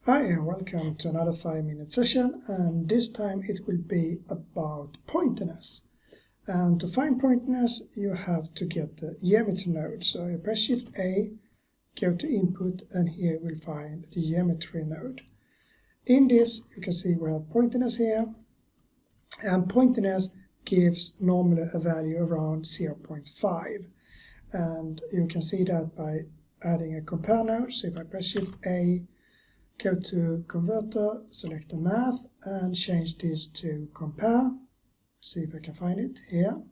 Hi and welcome to another 5-minute session, and this time it will be about pointiness. And to find pointiness you have to get the geometry node. So you press Shift A, go to input, and here you will find the geometry node. In this you can see we have pointiness here, and pointiness gives normally a value around 0.5, and you can see that by adding a compare node. So if I press Shift A, go to converter, select the math and change this to compare. See if I can find it here.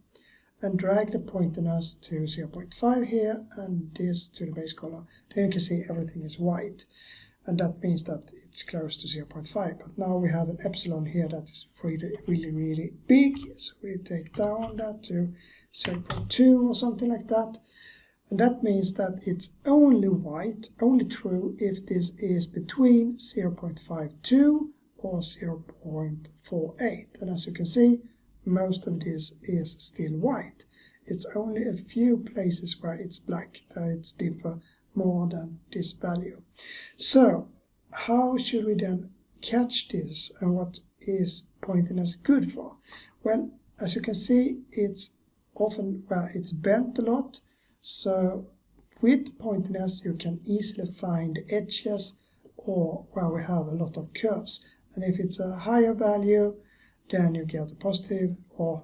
And drag the pointiness to 0.5 here and this to the base color. Then you can see everything is white. And that means that it's close to 0.5. But now we have an epsilon here that is really big. So we take down that to 0.2 or something like that. And that means that it's only white, only true if this is between 0.52 or 0.48. And as you can see, most of this is still white. It's only a few places where it's black that it's differ more than this value. So how should we then catch this, and what is pointiness good for? Well, as you can see, it's often where it's bent a lot. So with pointiness you can easily find the edges or where we have a lot of curves. And if it's a higher value, then you get a positive or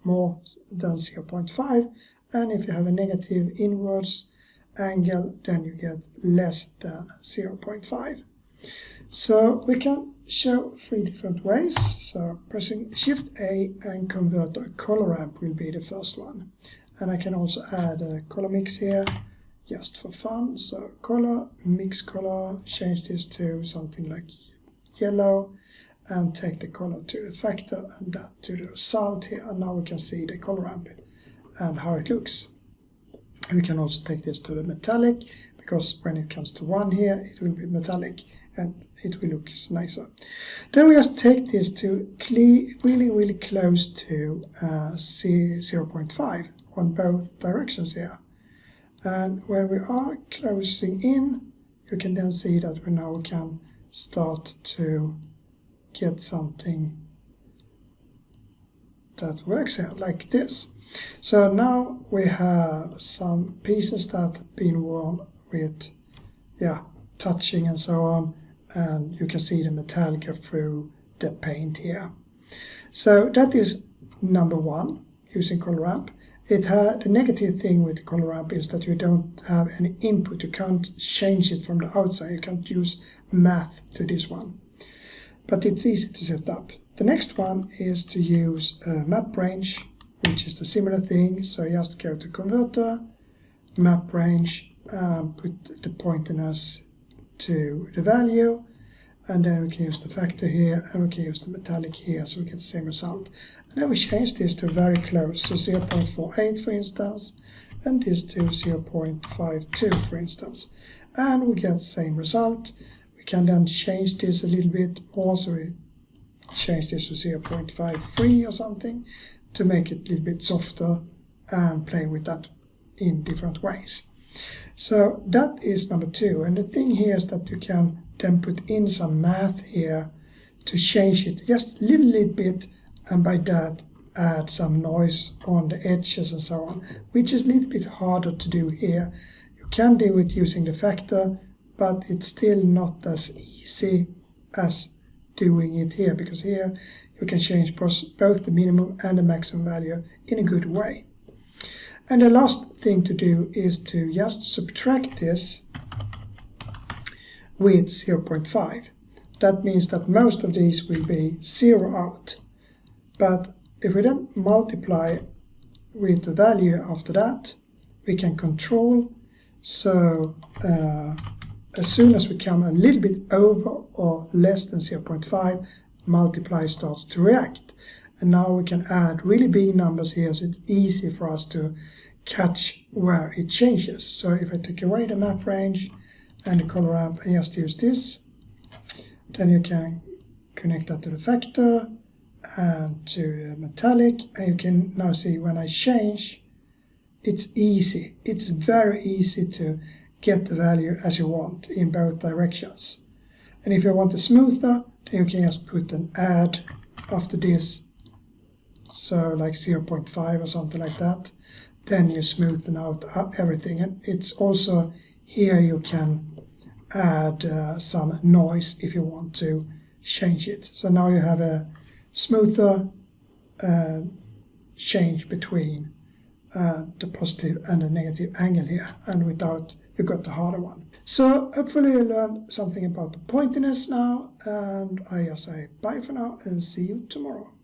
more than 0.5. And if you have a negative inwards angle, then you get less than 0.5. So we can show 3 different ways. So pressing Shift A and convert a color ramp will be the first one. And I can also add a color mix here, just for fun. So color, mix color, change this to something like yellow, and take the color to the factor and that to the result here. And now we can see the color ramp and how it looks. We can also take this to the metallic, because when it comes to 1 here, it will be metallic and it will look nicer. Then we just take this to really close to 0.5. on both directions here. And when we are closing in, you can then see that we now can start to get something that works here, like this. So now we have some pieces that have been worn with touching and so on, and you can see the metal go through the paint here. So that is number 1, using color ramp. The negative thing with the color ramp is that you don't have any input. You can't change it from the outside. You can't use math to this one. But it's easy to set up. The next one is to use a map range, which is the similar thing. So just go to converter, map range, put the pointiness to the value. And then we can use the factor here, and we can use the metallic here, so we get the same result. And then we change this to very close, so 0.48 for instance, and this to 0.52 for instance. And we get the same result. We can then change this a little bit more, so we change this to 0.53 or something to make it a little bit softer and play with that in different ways. So that is number 2. And the thing here is that you can then put in some math here to change it just a little bit, and by that add some noise on the edges and so on, which is a little bit harder to do here. You can do it using the factor, but it's still not as easy as doing it here, because here you can change both the minimum and the maximum value in a good way. And the last thing to do is to just subtract this with 0.5. That means that most of these will be 0 out. But if we then multiply with the value after that, we can control. So as soon as we come a little bit over or less than 0.5, multiply starts to react. And now we can add really big numbers here, so it's easy for us to catch where it changes. So if I take away the map range and the color ramp and just use this, then you can connect that to the factor and to the metallic, and you can now see when I change, it's easy. It's very easy to get the value as you want in both directions. And if you want it smoother, then you can just put an add after this, so like 0.5 or something like that. Then you smoothen out everything. And it's also here you can add some noise if you want to change it. So now you have a smoother change between the positive and the negative angle here, and without you got the harder one. So hopefully you learned something about the pointiness now, and I just say bye for now and see you tomorrow.